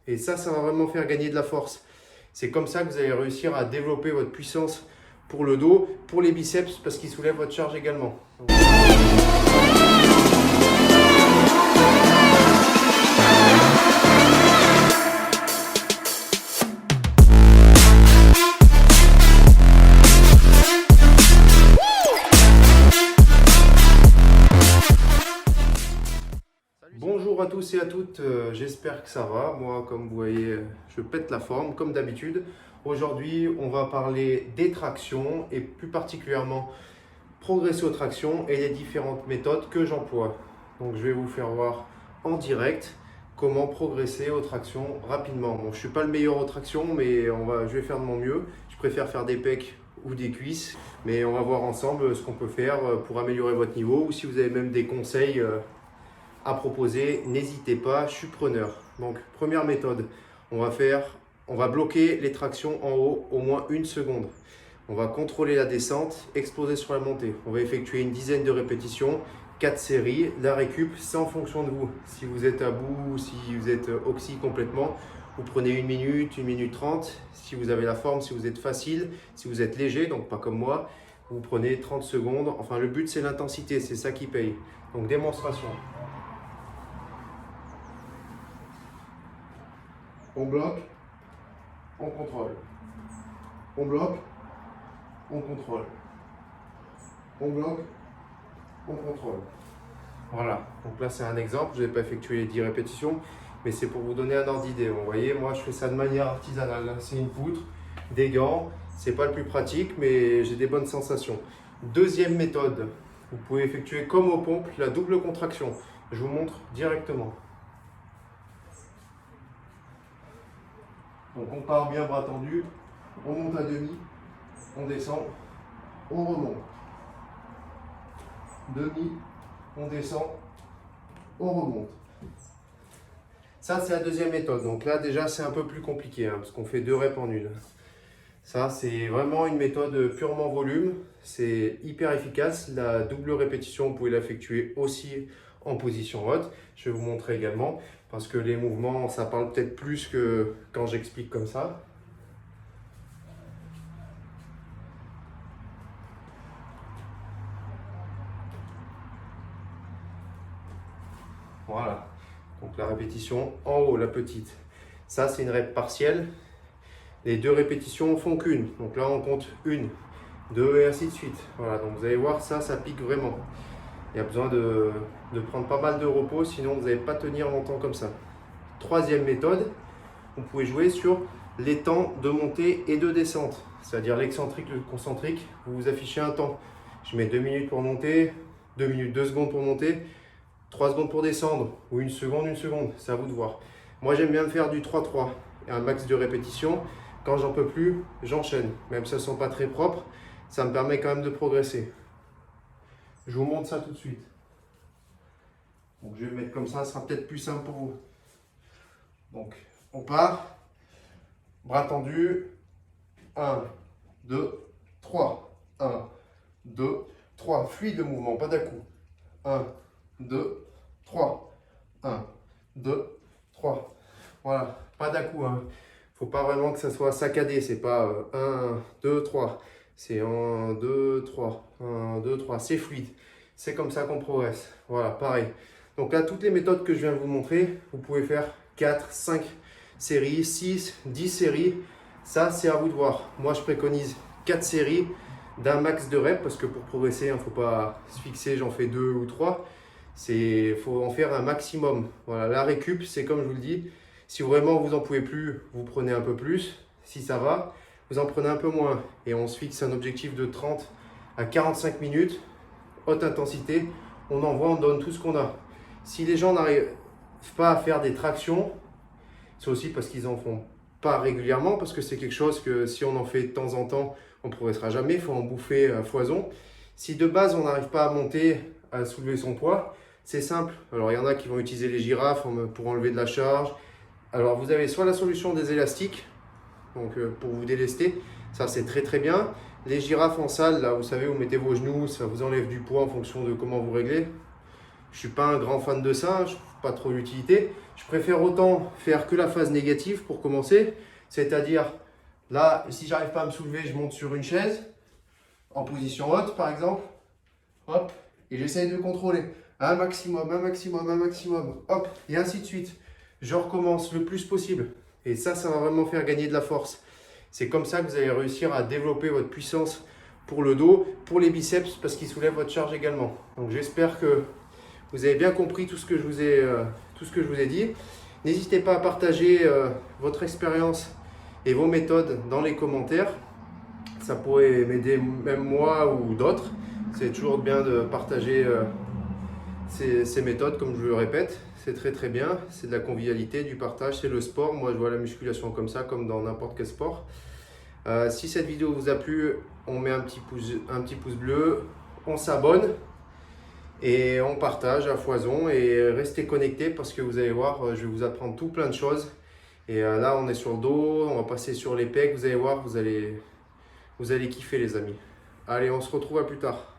Et ça va vraiment faire gagner de la force. C'est comme ça que vous allez réussir à développer votre puissance pour le dos, pour les biceps, parce qu'ils soulèvent votre charge également. Bonjour à tous et à toutes, j'espère que ça va. Moi, comme vous voyez, je pète la forme comme d'habitude. Aujourd'hui, on va parler des tractions et plus particulièrement progresser aux tractions et les différentes méthodes que j'emploie. Donc, je vais vous faire voir en direct comment progresser aux tractions rapidement. Bon, je ne suis pas le meilleur aux tractions, mais je vais faire de mon mieux. Je préfère faire des pecs ou des cuisses, mais on va voir ensemble ce qu'on peut faire pour améliorer votre niveau ou si vous avez même des conseils à proposer, n'hésitez pas, je suis preneur. Donc, première méthode, on va bloquer les tractions en haut au moins 1 seconde. On va contrôler la descente, exploser sur la montée. On va effectuer une dizaine de répétitions, 4 séries. La récup, c'est en fonction de vous. Si vous êtes à bout, si vous êtes oxy complètement, vous prenez 1 minute, 1 minute 30. Si vous avez la forme, si vous êtes facile, si vous êtes léger, donc pas comme moi, vous prenez 30 secondes. Enfin, le but, c'est l'intensité, c'est ça qui paye. Donc, démonstration. On bloque, on contrôle. On bloque, on contrôle. On bloque, on contrôle. Voilà, donc là c'est un exemple, je n'ai pas effectué les 10 répétitions, mais c'est pour vous donner un ordre d'idée. Vous voyez, moi je fais ça de manière artisanale. C'est une poutre, des gants, c'est pas le plus pratique, mais j'ai des bonnes sensations. Deuxième méthode, vous pouvez effectuer comme aux pompes la double contraction. Je vous montre directement. Donc on part bien bras tendus, on monte à demi, on descend, on remonte. Demi, on descend, on remonte. Ça c'est la deuxième méthode. Donc là déjà c'est un peu plus compliqué parce qu'on fait 2 reps en une. Ça c'est vraiment une méthode purement volume. C'est hyper efficace. La double répétition, vous pouvez l'effectuer aussi en position haute. Je vais vous montrer également parce que les mouvements, ça parle peut-être plus que quand j'explique comme ça. Voilà. Donc la répétition en haut, la petite. Ça, c'est une rep partielle. Les 2 répétitions font qu'une. Donc là, on compte 1, 2 et ainsi de suite. Voilà. Donc vous allez voir, ça pique vraiment. Il y a besoin de prendre pas mal de repos, sinon vous n'allez pas tenir longtemps comme ça. Troisième méthode, vous pouvez jouer sur les temps de montée et de descente, c'est-à-dire l'excentrique, le concentrique. Vous vous affichez un temps. Je mets 2 minutes pour monter, 2 minutes, 2 secondes pour monter, 3 secondes pour descendre, ou 1 seconde, 1 seconde, c'est à vous de voir. Moi j'aime bien me faire du 3-3 et un max de répétitions. Quand j'en peux plus, j'enchaîne. Même si ça ne sent pas très propre, ça me permet quand même de progresser. Je vous montre ça tout de suite. Donc je vais me mettre comme ça sera peut-être plus simple pour vous. Donc on part, bras tendus, 1, 2, 3, 1, 2, 3, fluide de mouvement, pas d'un coup. 1, 2, 3, 1, 2, 3. Voilà, pas d'un coup. Faut pas vraiment que ça soit saccadé, c'est pas 1, 2, 3. C'est 1, 2, 3, 1, 2, 3, c'est fluide. C'est comme ça qu'on progresse. Voilà, pareil. Donc là, toutes les méthodes que je viens de vous montrer, vous pouvez faire 4, 5 séries, 6, 10 séries. Ça, c'est à vous de voir. Moi, je préconise 4 séries d'un max de reps parce que pour progresser, il ne faut pas se fixer, j'en fais 2 ou 3. Il faut en faire un maximum. Voilà, la récup, c'est comme je vous le dis. Si vraiment vous n'en pouvez plus, vous prenez un peu plus. Si ça va, vous en prenez un peu moins. Et on se fixe un objectif de 30 à 45 minutes, haute intensité. On envoie, on donne tout ce qu'on a. Si les gens n'arrivent pas à faire des tractions, c'est aussi parce qu'ils n'en font pas régulièrement, parce que c'est quelque chose que si on en fait de temps en temps, on ne progressera jamais. Il faut en bouffer à foison. Si de base, on n'arrive pas à monter, à soulever son poids, c'est simple. Alors, il y en a qui vont utiliser les girafes pour enlever de la charge. Alors, vous avez soit la solution des élastiques, donc pour vous délester, ça c'est très très bien. Les girafes en salle, là, vous savez, vous mettez vos genoux, ça vous enlève du poids en fonction de comment vous réglez. Je Je suis pas un grand fan de ça, je trouve pas trop l'utilité. Je préfère autant faire que la phase négative pour commencer. C'est-à-dire, là, si j'arrive pas à me soulever, je monte sur une chaise, en position haute par exemple. Hop, et j'essaye de contrôler. Un maximum, un maximum, un maximum. Hop, et ainsi de suite. Je recommence le plus possible. Et ça va vraiment faire gagner de la force. C'est comme ça que vous allez réussir à développer votre puissance pour le dos, pour les biceps, parce qu'ils soulèvent votre charge également. Donc j'espère que vous avez bien compris tout ce que je vous ai dit. N'hésitez pas à partager votre expérience et vos méthodes dans les commentaires. Ça pourrait m'aider même moi ou d'autres. C'est toujours bien de partager ces méthodes, comme je le répète. C'est très très bien. C'est de la convivialité, du partage, c'est le sport. Moi je vois la musculation comme ça, comme dans n'importe quel sport. Si cette vidéo vous a plu, on met un petit pouce bleu, on s'abonne et on partage à foison. Et restez connectés parce que vous allez voir, je vais vous apprendre tout plein de choses. Et là on est sur le dos, on va passer sur les pecs. Vous allez voir, vous allez kiffer les amis. Allez, on se retrouve à plus tard.